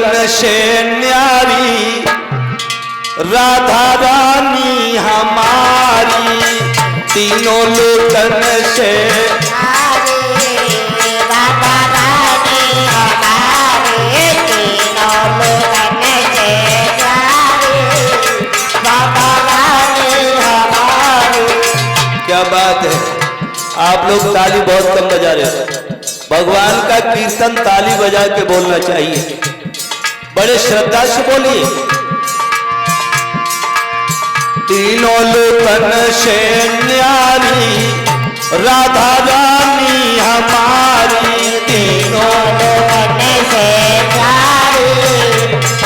लोकन से न्यारी राधा रानी हमारी, तीनों लोकन से राधा रानी हमारी, तीनों लोकन से राधा रानी हमारी। क्या बात है, आप लोग ताली बहुत कम बजा रहे हो। भगवान का कीर्तन ताली बजा के बोलना चाहिए, बड़े श्रद्धा से बोलिए। तीनों लोकन से न्यारी राधा रानी हमारी, तीनों लोकन से न्यारी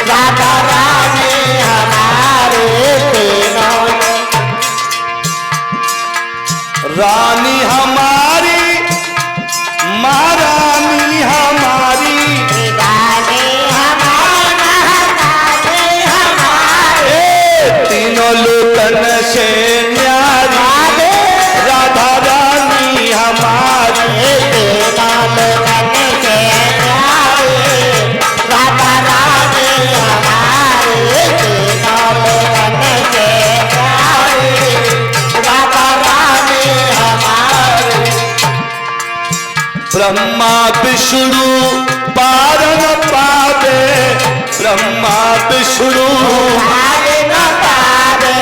राधा रानी हमारी, तीनों रानी हमारी, महारानी हमारी, रानी हमारी, तीनों लोकन से न्यारी राधा रानी हमारी, तीनों लोकन से न्यारी राधा रानी हमारी, तीनों लोकन से न्यारी राधा रानी हमारी। ब्रह्मा विष्णु पार न पावे, ब्रह्मा विष्णु पार न पावे,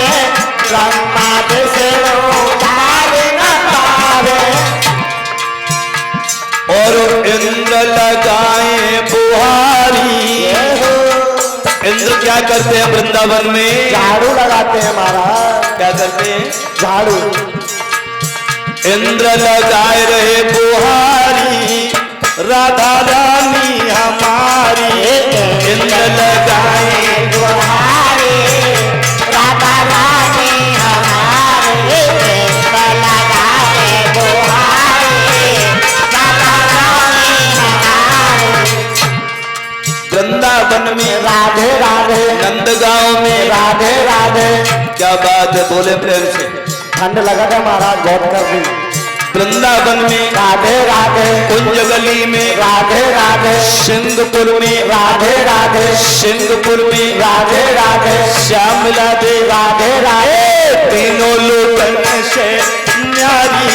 ब्रह्मा विष्णु पार न पावे। और इंद्र लगाए बुहारी। इंद्र क्या करते हैं वृंदावन में? झाड़ू लगाते हैं महाराज। क्या करते हैं? झाड़ू। इंद्र लगाए रहे बुहारी राधा रानी हमारी, इंद्र लगाए बुहारी राधा रानी हमारी, इंद्र लगाए बुहारी राधा रानी हमारी। वृंदावन में राधे राधे, नंदगांव में राधे राधे। क्या बात है, बोले प्रेम से। ठंड लगा था महाराज बहुत कर दी। वृंदावन में राधे राधे, कुंज गली में राधे राधे, सिंहपुर में राधे राधे, सिंहपुर में राधे राधे, श्यामला दे राधे राधे। तीनों लोकन से न्यारी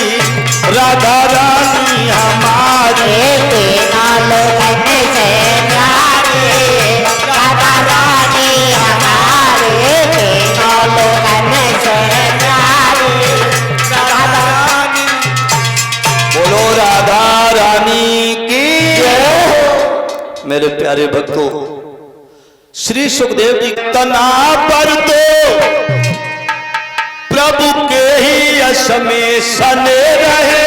राधा रानी हमारी, तीनों लोकन से न्यारी राधा रानी हमारी, तीनों लोकन से न्यारी राधा रानी। बोलो राधा रानी की जय। मेरे प्यारे भक्तों, श्री सुखदेव जी तना पर तो प्रभु के ही यश में सने रहे,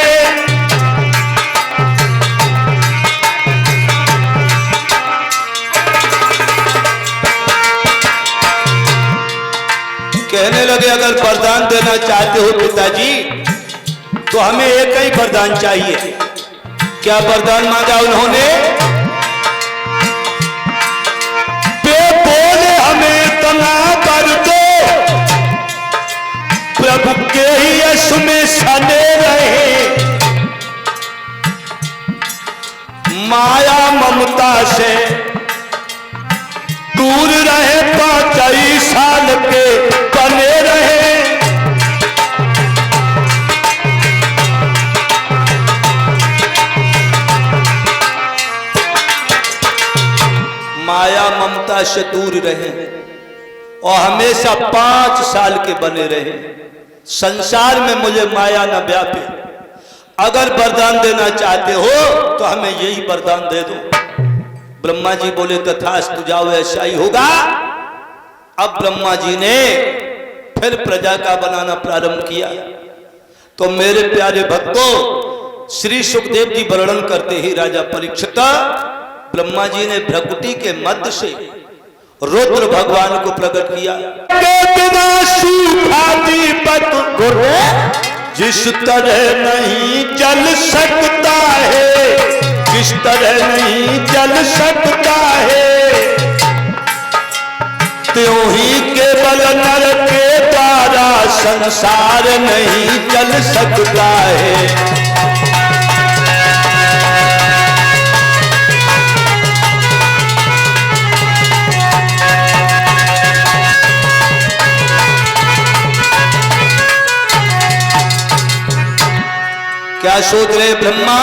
कहने लगे अगर वरदान देना चाहते हो पिताजी तो हमें एक ही वरदान चाहिए। क्या वरदान मांगा उन्होंने? पे बोले हमें तना कर दो, प्रभु के ही यश में सने रहे, माया ममता से दूर रहे, 5 साल के बने रहे। माया ममता से दूर रहे और हमेशा 5 साल के बने रहे। संसार में मुझे माया न व्यापे। अगर वरदान देना चाहते हो तो हमें यही वरदान दे दो। ब्रह्मा जी बोले तथास्तु, जाओ ऐसा ही होगा। अब ब्रह्मा जी ने फिर प्रजा का बनाना प्रारंभ किया। तो मेरे प्यारे भक्तों, श्री सुखदेव जी वर्णन करते ही राजा परीक्षित, ब्रह्मा जी ने भ्रकुटी के मध्य से रुद्र भगवान को प्रकट किया। बिना सूखा दीपक जिस तरह नहीं जल सकता है, किस तरह नहीं जल सकता है, त्यों ही केवल नर के द्वारा संसार नहीं चल सकता है। क्या सोच रहे ब्रह्मा?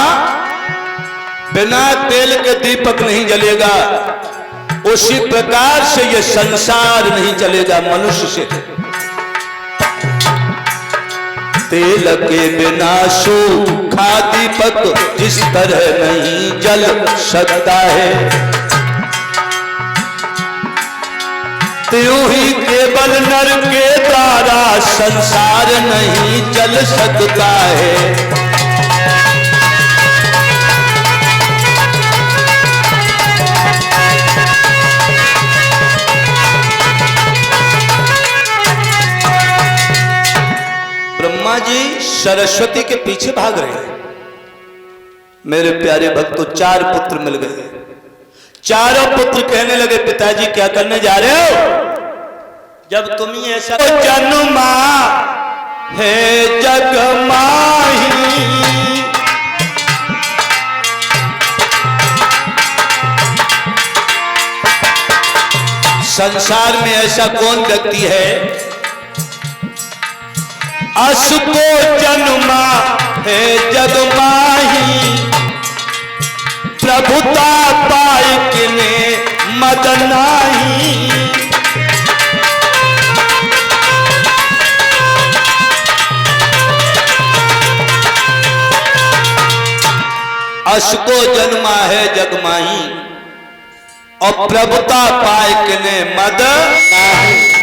बिना तेल के दीपक नहीं जलेगा, उसी प्रकार से ये संसार नहीं चलेगा मनुष्य से। तेल के बिना सूखा दीपक इस तरह नहीं जल सकता है। त्यों ही केवल नर के द्वारा संसार नहीं चल सकता है। ब्रह्मा जी सरस्वती के पीछे भाग रहे हैं। मेरे प्यारे भक्तों, 4 पुत्र मिल गए। चारों पुत्र कहने लगे, पिताजी क्या करने जा रहे हो? जब तुम ही ऐसा जन्मा है जग माही, संसार में ऐसा कौन व्यक्ति है असको जन्मा है जग माही, प्रभुता पाई किने मद नाही। असको जन्मा है जग माही और प्रभुता पाए किने मद नाही।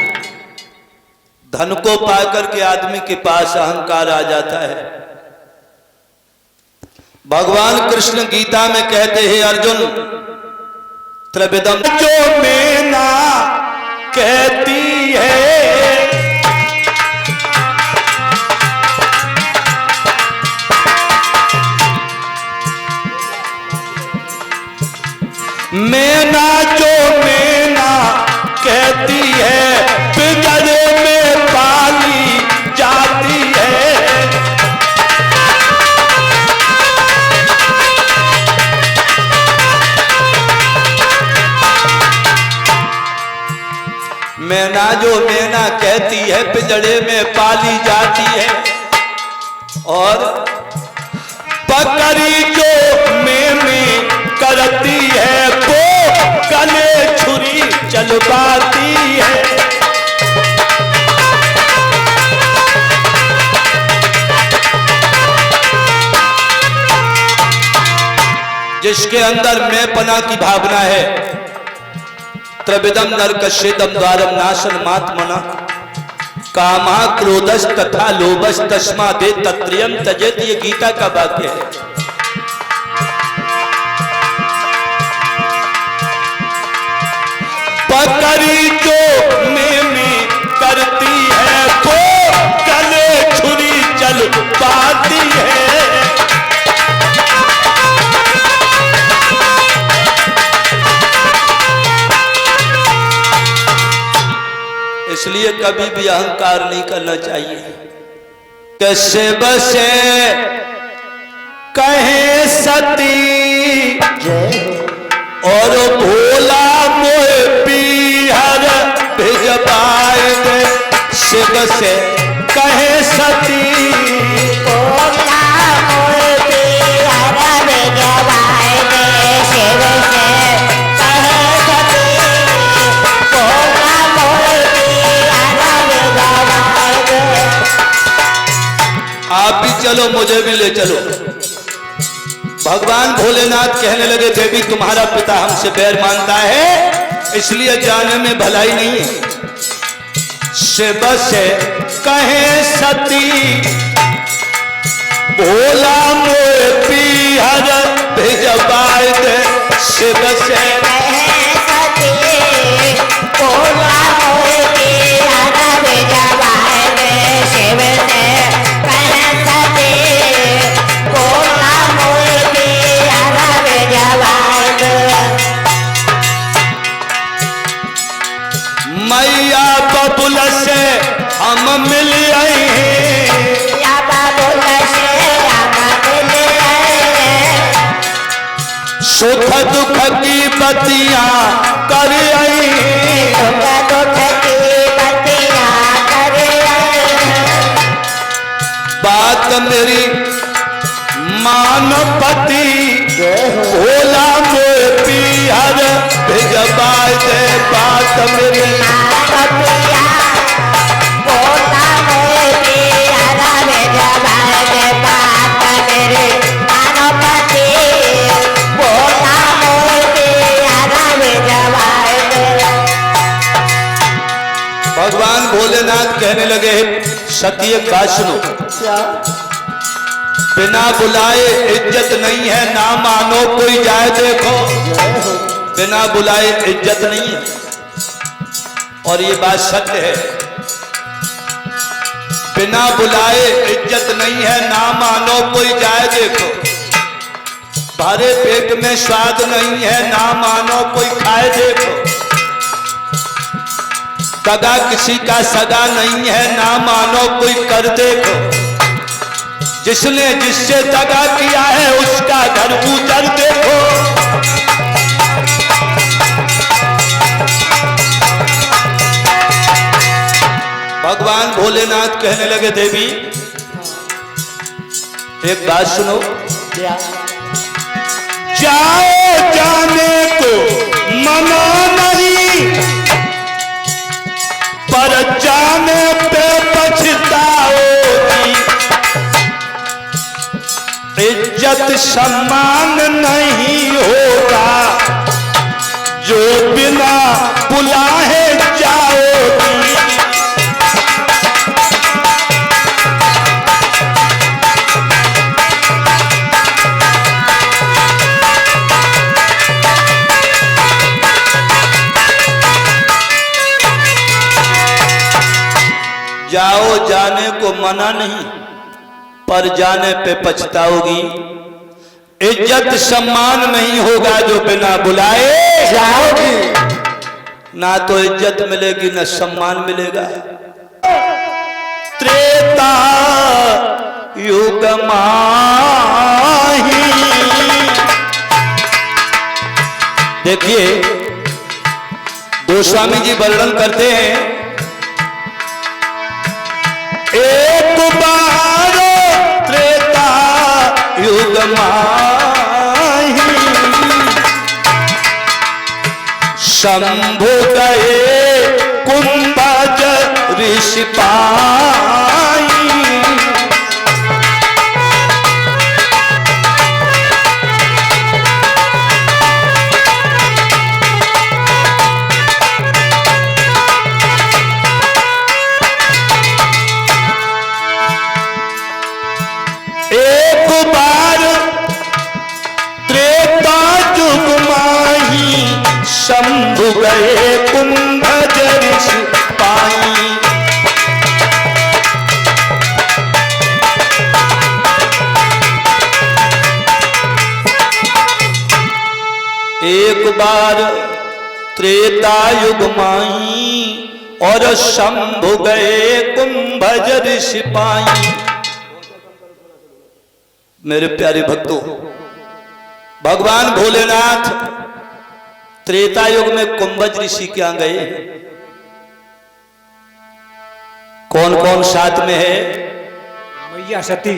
धन को पाकर के आदमी के पास अहंकार आ जाता है। भगवान कृष्ण गीता में कहते हैं, अर्जुन त्रिविधम जो मैना कहती है, मैना जो मैना कहती है, पिंजरे में पाली जाती है। मैना जो मैना कहती है, पिंजरे में पाली जाती है। और पकड़ी जो में करती है, वो गले छुरी चलवाती है। जिसके अंदर मैं पना की भावना है, त्रिविधम नरकस्येदम द्वारम नाशन मात्मना, कामा क्रोधस तथा लोभस तस्मादे तत्रियम त्यजेत। ये गीता का वाक्य है। पकड़ी जो में करती है, वो गले छुरी चल पाती है। इसलिए कभी भी अहंकार नहीं करना चाहिए। कैसे बसे कहे सती और भोला मोए पीहर भिजवाए दे। शिव से कहे सती भोला मोए पीहर भिजवाए दे। शिव से कहे सती भोला मोए पीहर भिजवाए दे। आप भी चलो, मुझे भी ले चलो। भगवान भोलेनाथ कहने लगे, देवी तुम्हारा पिता हमसे बैर मानता है, इसलिए जाने में भलाई नहीं है। शिव से कहे सती भोला मोए पीहर भिजवाए दे। शिव से कहे सती भोला मोए पीहर भिजवाए दे। शिव से कहे सती भोला मोए पीहर भिजवाए दे। मैया बबुल से हम मिल आए हैं, या बाबुल से हम मिल आए हैं। सुख दुख की बतियां कर आई हैं। सुख दुख की बतियां कर आए हैं। बात मेरी गणपति भोला मोए पिहर भेजबाय दे बात मेरे भगवान भोलेनाथ कहने लगे सती एक बात सुनो, बिना बुलाए इज्जत नहीं है, ना मानो कोई जाए देखो, बिना बुलाए इज्जत नहीं है। और ये बात सत्य है, बिना बुलाए इज्जत नहीं है, ना मानो कोई जाए देखो, भरे पेट में स्वाद नहीं है, ना मानो कोई खाए देखो, दगा किसी का सगा नहीं है, ना मानो कोई कर देखो, जिसने जिससे दगा किया है उसका घर उजड़ देखो। भगवान भोलेनाथ कहने लगे देवी एक बात सुनो, जाओ जाने को मना नहीं, पर जाने पे पछताओगी, इज्जत सम्मान नहीं होगा जो बिना बुलाए जाओगी। जाओ जाने को मना नहीं, पर जाने पे पछताओगी, इज्जत सम्मान नहीं होगा जो बिना बुलाए जाओगी, ना तो इज्जत मिलेगी ना सम्मान मिलेगा। त्रेता युग माही, देखिए गोस्वामी जी वर्णन करते हैं, एक बार त्रेता युग माही, शंभु गए कुंभज ऋषि पाई, एक बार त्रेता युग माही, शंभु गए कुंभज ऋषि पाई, एक बार त्रेता युग माही और शंभु गए कुंभज ऋषि पाई। मेरे प्यारे भक्तों, भगवान भोलेनाथ त्रेता युग में कुंभज ऋषि के यहां गए, कौन कौन साथ में है? मैया सती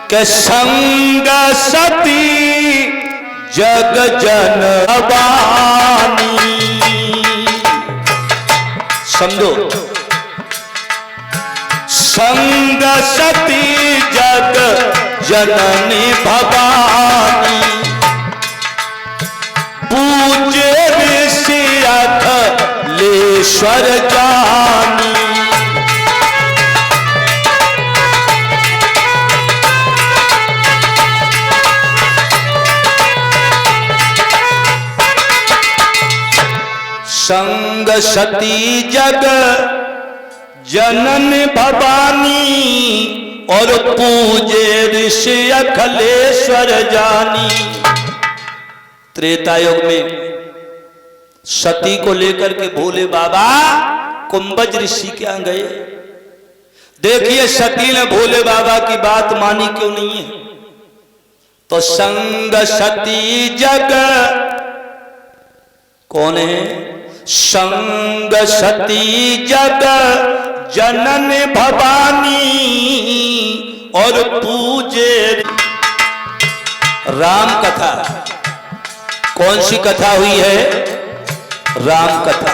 के संग सती जग जन भवानी, समझो, संग सती जग जननी भवानी, पूजे ऋषि अखिलेश्वर जानी, संग सती जग जनन भवानी और पूजे ऋषि अखिलेश्वर जानी। त्रेता युग में सती को लेकर के भोले बाबा कुंभज ऋषि के यहां गए। देखिए सती ने भोले बाबा की बात मानी क्यों नहीं है? तो संग सती जग कौन है? संग सती जग जनन भवानी और पूजे राम कथा। कौन सी कथा हुई है? राम कथा।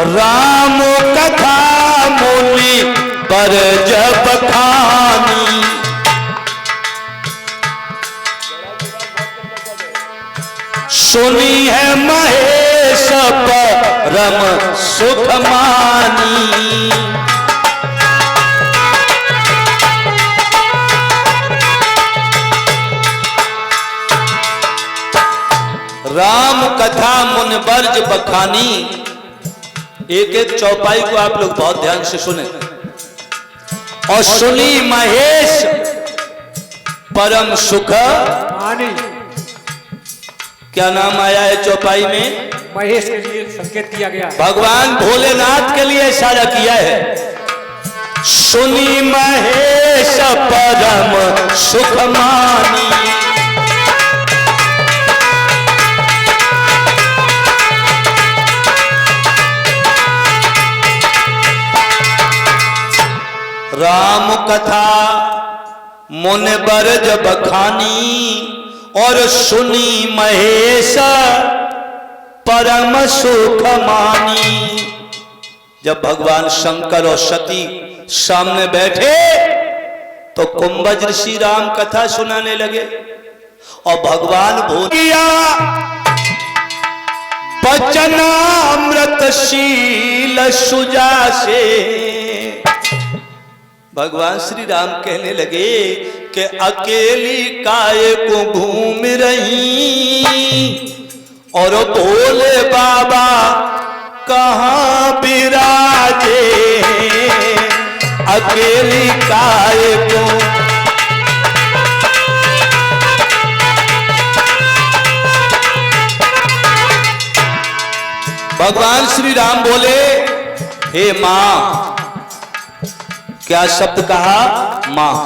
राम कथा मुनि पर जब खानी, सुनी है महेश परम सुख मानी। राम कथा मुनिवर्ज बखानी। एक एक चौपाई को आप लोग बहुत ध्यान से सुने। और सुनी महेश परम सुख मानी। क्या नाम आया है चौपाई में? महेश के लिए संकेत दिया गया है। भगवान भोलेनाथ के लिए इशारा किया है। सुनी महेश परम सुख मानी। राम कथा मुनिवर्ज बखानी और सुनी महेश परम सुख मानी। जब भगवान शंकर और सती सामने बैठे तो कुंभज ऋषि राम कथा सुनाने लगे और भगवान भोलिया वचनामृतशील सुजासे। भगवान श्री राम कहने लगे कि अकेली काय को घूम रही और भोले बाबा कहाँ विराजे। अकेली काय को भगवान श्री राम बोले, हे मां। क्या शब्द कहा? मां।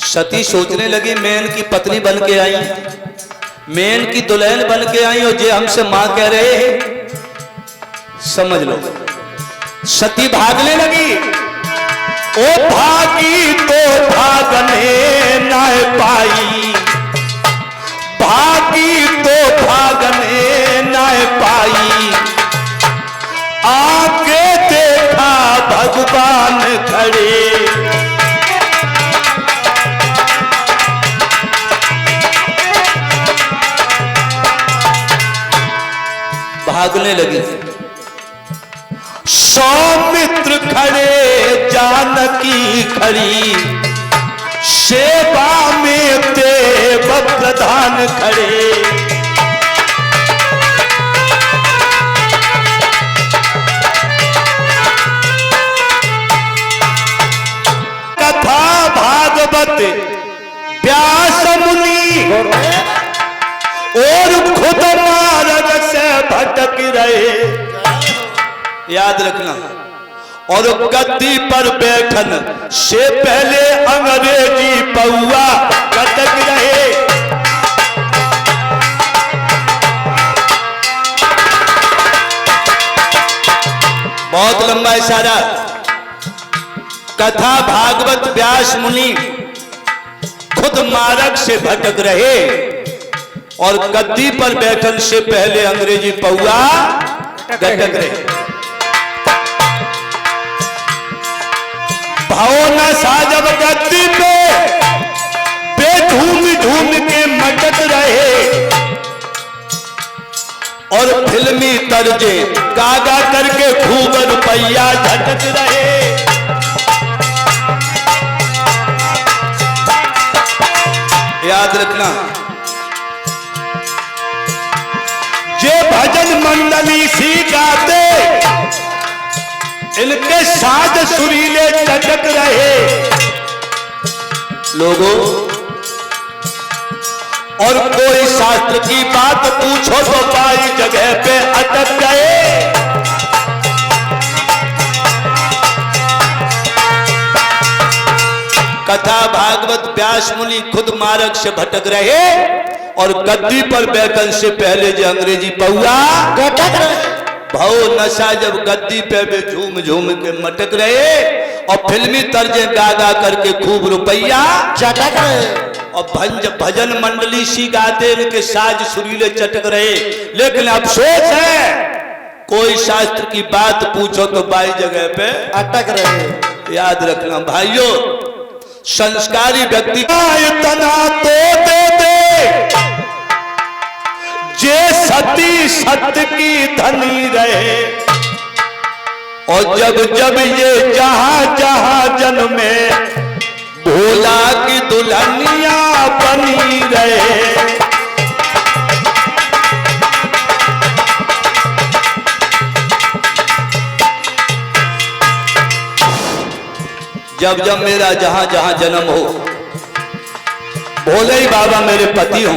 सती सोचने लगी मैं इनकी पत्नी बन के आई, मैं इनकी दुल्हन बन के आई और जे हमसे मां कह रहे हैं। समझ लो, सती भागने लगी। ओ भागी तो भागने न पाई, भागी तो भागने न पाई। आके देखा भगवान खड़े, भागने लगी। सौमित्र खड़े, जानकी खड़ी, सेवा में देव प्रधान खड़े। कथा भागवत व्यास मुनि और खुद मार्ग से भटक रहे। याद रखना। और गद्दी पर बैठन से पहले अंग्रेजी पौआ कटक रहे। बहुत लंबा इशारा। कथा भागवत व्यास मुनि खुद मार्ग से भटक रहे और गद्दी पर बैठन से पहले अंग्रेजी पौआ कटक रहे। भाव न साजब गद्दी पे बेधूम झूम के मटक रहे और फिल्मी तर्जे गागा करके खूब रुपया झटक रहे। याद रखना, जे भजन मंडली सी गाते इनके साज सुरीले चटक रहे लोगों। और कोई शास्त्र की बात पूछो तो पाई जगह पे अटक गए। कथा भागवत व्यास मुनि खुद मार्ग से भटक रहे और गद्दी पर बैठन से पहले जो अंग्रेजी पौआ घटक रहे। भाव नशा जब गद्दी पे झूम झूम के मटक रहे और फिल्मी तर्जे गा गा करके खूब रुपया चटक रहे। और भजन मंडली सी गाते, इनके साज सुरीले चटक रहे। लेकिन अफसोस है, कोई शास्त्र की बात पूछो तो बाई जगह पे अटक रहे। याद रखना भाइयों, संस्कारी व्यक्ति इतना तो दे दे जे सती सत्य की धनी रहे। और जब जब ये जहां जहां जन्मे भोला की दुल्हनिया बनी रहे। जब जब मेरा जहां जहां जन्म हो, भोले ही बाबा मेरे पति हो।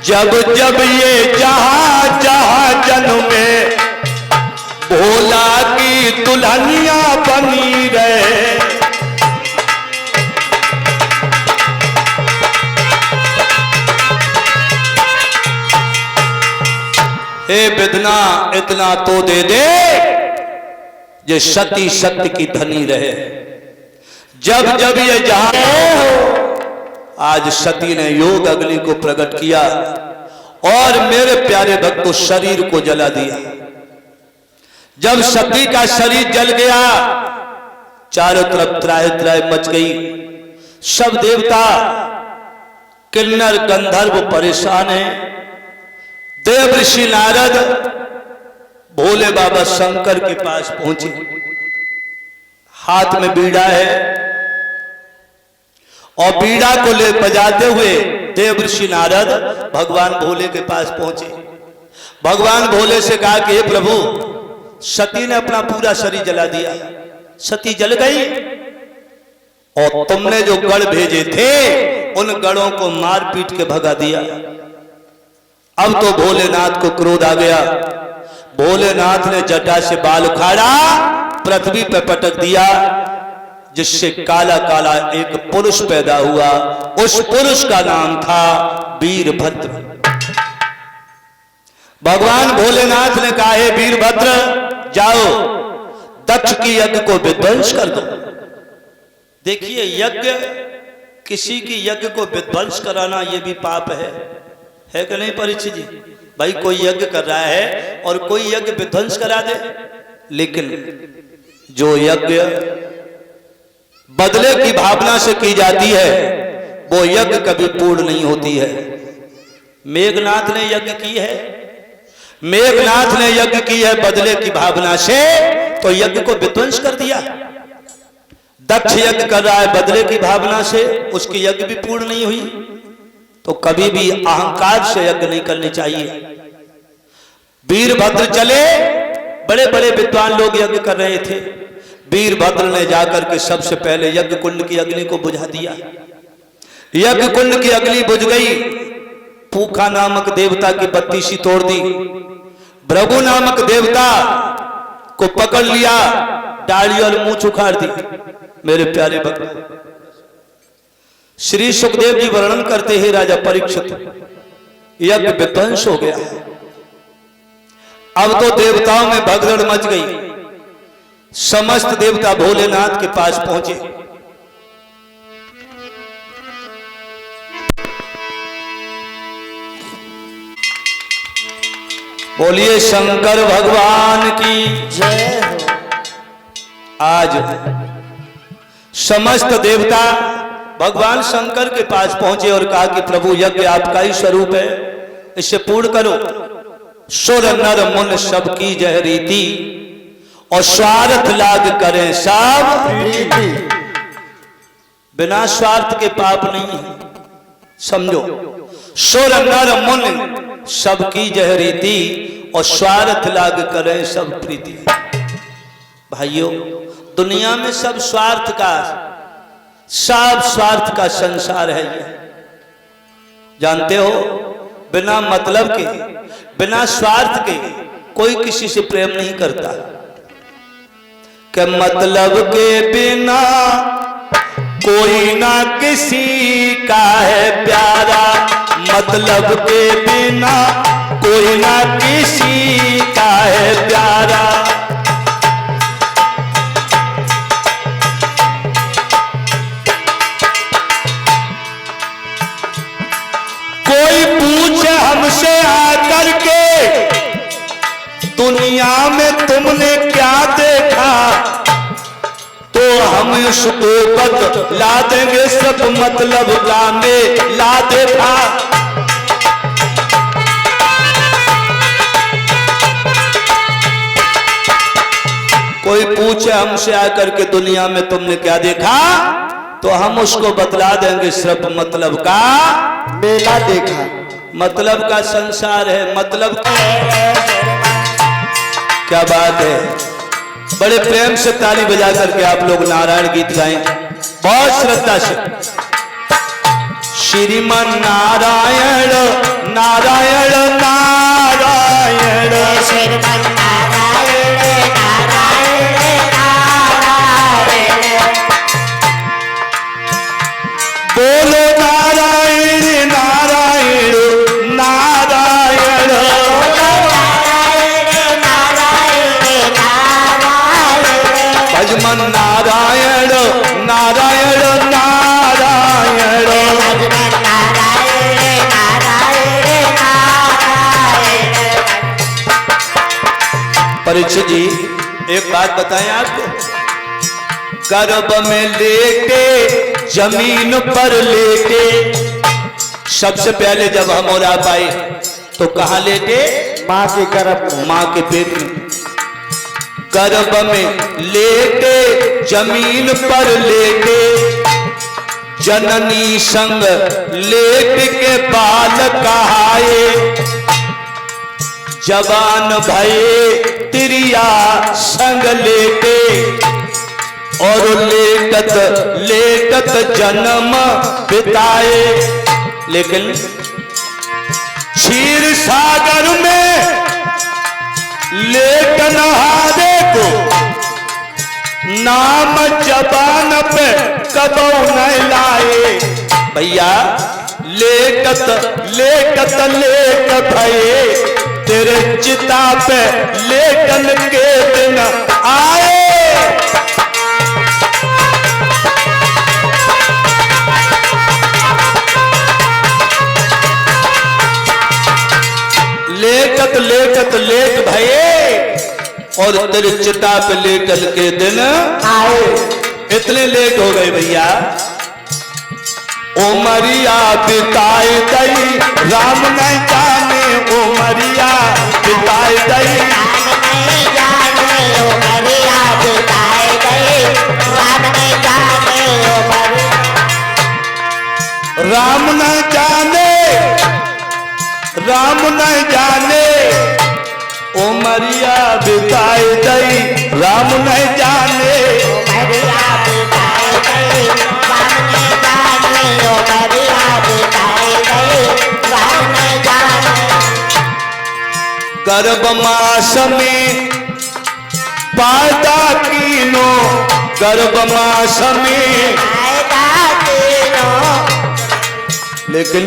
जब जब ये जहां जहां जन्मे भोला की दुल्हनिया बनी रहे। हे विधना इतना तो दे दे ये सती सत्य की धनी रहे। जब जब ये जहां, आज सती ने योग अग्नि को प्रकट किया और मेरे प्यारे भक्तों शरीर को जला दिया। जब सती का शरीर जल गया, चारों तरफ त्राहि त्राहि मच गई। सब देवता किन्नर गंधर्व परेशान हैं। देव ऋषि नारद भोले बाबा शंकर के पास पहुंचे। हाथ में बीड़ा है और बीड़ा को ले बजाते हुए देव ऋषि नारद भगवान भोले के पास पहुंचे। भगवान भोले से कहा कि हे प्रभु, सती ने अपना पूरा शरीर जला दिया, सती जल गई और तुमने जो गढ़ भेजे थे उन गढ़ों को मार पीट के भगा दिया। अब तो भोलेनाथ को क्रोध आ गया। भोलेनाथ ने जटा से बाल उखाड़ा, पृथ्वी पर पटक दिया, जिससे काला काला एक पुरुष पैदा हुआ। उस पुरुष का नाम था वीरभद्र। भगवान भोलेनाथ ने कहा, हे वीरभद्र, जाओ दक्ष की यज्ञ को विध्वंस कर दो। देखिए, यज्ञ, किसी की यज्ञ को विध्वंस कराना यह भी पाप है कि नहीं परीक्षित जी? भाई कोई यज्ञ कर रहा है और कोई यज्ञ विध्वंस करा दे, लेकिन जो यज्ञ बदले की भावना से की जाती है वो यज्ञ कभी पूर्ण नहीं होती है। मेघनाथ ने यज्ञ की है, मेघनाथ ने यज्ञ की है बदले की भावना से, तो यज्ञ को विध्वंस कर दिया। दक्ष यज्ञ कर रहा है बदले की भावना से, उसकी यज्ञ भी पूर्ण नहीं हुई। तो कभी भी अहंकार से यज्ञ नहीं करनी चाहिए। वीरभद्र चले, बड़े बड़े विद्वान लोग यज्ञ कर रहे थे। वीरभद्र ने जाकर के सबसे पहले यज्ञ कुंड की अग्नि को बुझा दिया। यज्ञ कुंड की अग्नि बुझ गई। पूखा नामक देवता की बत्ती सी तोड़ दी। भृगु नामक देवता को पकड़ लिया, डाली और मुंह उखाड़ दी। मेरे प्यारे भक्त, श्री सुखदेव जी वर्णन करते हैं, राजा परीक्षित, यज्ञ विध्वंस हो गया। अब तो देवताओं में भगदड़ मच गई। समस्त देवता भोलेनाथ के पास पहुंचे। बोलिए शंकर भगवान की जय हो। आज समस्त देवता भगवान शंकर के पास पहुंचे और कहा कि प्रभु, यज्ञ आपका ही स्वरूप है, इसे पूर्ण करो। सुर नर मुन सब की जह रीति और स्वार्थ लाग करें सब प्रीति। बिना स्वार्थ के पाप नहीं है, समझो। सुर नर मुन सब की जह रीति और स्वार्थ लाग करें सब प्रीति। भाइयों, दुनिया में सब स्वार्थ का संसार है। ये जानते हो, बिना मतलब के, बिना स्वार्थ के कोई किसी से प्रेम नहीं करता। कि मतलब के बिना कोई ना किसी का है प्यारा, मतलब के बिना कोई ना किसी का है प्यारा। दुनिया में तुमने क्या देखा, तो हम उसको बतला देंगे, सब मतलब गाने ला देखा। कोई पूछे हमसे आकर के दुनिया में तुमने क्या देखा, तो हम उसको बतला देंगे, सब मतलब का मेला देखा। मतलब का संसार है, मतलब क्या बात है। बड़े प्रेम से ताली बजा करके आप लोग नारायण गीत गाएं, बहुत श्रद्धा से। श्रीमन नारायण नारायण नारायण, श्रीमन नारायण नारायण नारायण, बोलो नारायण नारायण नारायण, नारायण नारायण नारायण, भजमन नारायण नारायण नारायण। भजमन नारायण नारायण नारायण। परीक्षित जी एक बात बताएं आपको, गर्भ में लेके जमीन पर लेके, सबसे पहले जब हम और आप आए तो कहाँ लेटे, माँ के गर्भ में, माँ के पेट में। गर्भ में लेटे जमीन पर लेटे, जननी संग लेट के बाल कहाए, जवान भये तिरिया संग लेटे, और लेटत लेटत जन्म बिताए। लेकिन क्षीर सागर में लेट नहारे को, नाम जबान पे कबो न लाए। भैया लेटत लेटत लेट भये, तेरे चिता पे लेटन के दिन आए। लेटत लेटत लेट भये, और तेरे चिता पे लेटल के दिन आए। इतने लेट हो गए भैया। उमरिया बिताए दई राम न जाने, उमरिया बिताए दई राम नहीं जाने ओ मरिया बिताए गए, राम नहीं जाने ओ मरिया, राम न जाने राम न जाने, उमरिया बिताए दई राम न जाने। मरिया बिताए गए, राम नहीं जाने ओ मरिया बिताए गए, राम नहीं जाने। गर्भ मास में पैदा कीनो, गर्भ मास में, आएगा तीनों, लेकिन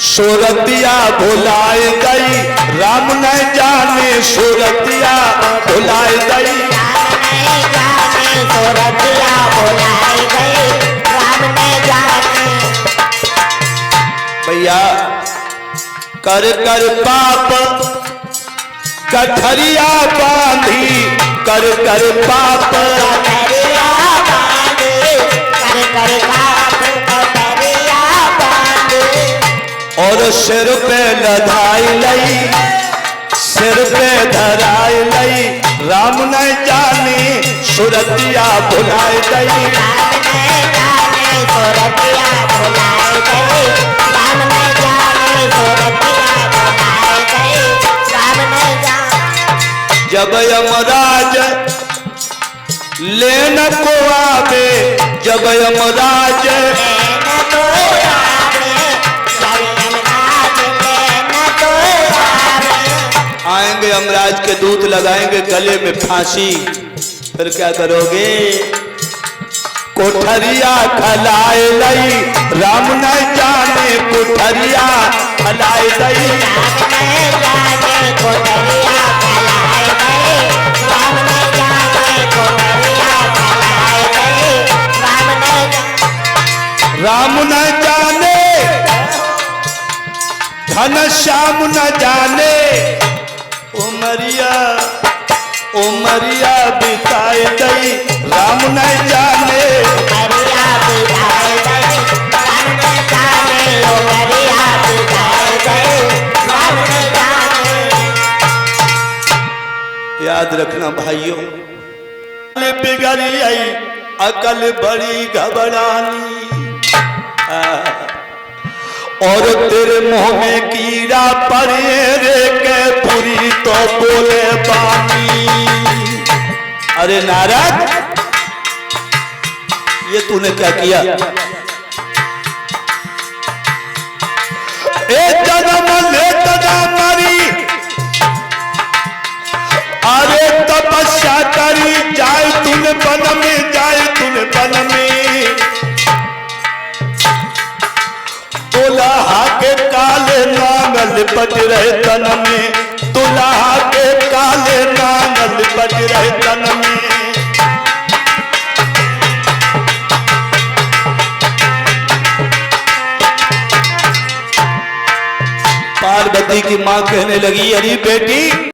सूरतिया भुलाए गई राम न जाने, सूरतिया भुलाए गई। राम नहीं जाने सूरतिया बुलाए गए, राम नहीं जाने। भैया कर कर पाप कठरिया बांधी, कर कर पाप कटरिया बांधे, कर कर पाप कटरिया बांधे, और सिर पे लदाई लई, सिर पे धराई लई, राम न जाने सूरतिया भुलाए गई। राम नहीं जाने सूरतिया बुलाए गए, राम नहीं जाने सूरतिया बुलाए गए, राम नहीं जाने। जब यमराज लेन को आवे, जब यमराज लेना तो आवे, जब यमराज लेना तो आवे, आएंगे यमराज के दूत लगाएंगे गले में फांसी, फिर क्या करोगे। कोठरिया खलाए लई राम न जाने, कोठरिया खलाए लई। राम नहीं जाने कोठरिया खलाए गए, राम नहीं जाने कोठरिया खलाए गए, राम नहीं जाने। राम न जाने धन श्याम न जाने, उमरिया बिताए गई राम न जाने। उमरिया बिताए गए राम न जाने, उमरिया बिताए गए राम न जाने। याद रखना भाइयों, बिगड़ी आई अकल बड़ी घबरानी, और तेरे मुंह में कीड़ा पड़े रे के पूरी तो बोले बानी। अरे नारद, ये तूने क्या किया? ए जन्म ले जन्म मरी, अरे तपस्या करी, जाए तूने वन में, जाए तूने वन में। दुल्हा के काले नांगल बज रहे तन में, दुल्हा के काले नांगल बज रहे तन में। पार्वती की मां कहने लगी, अरे बेटी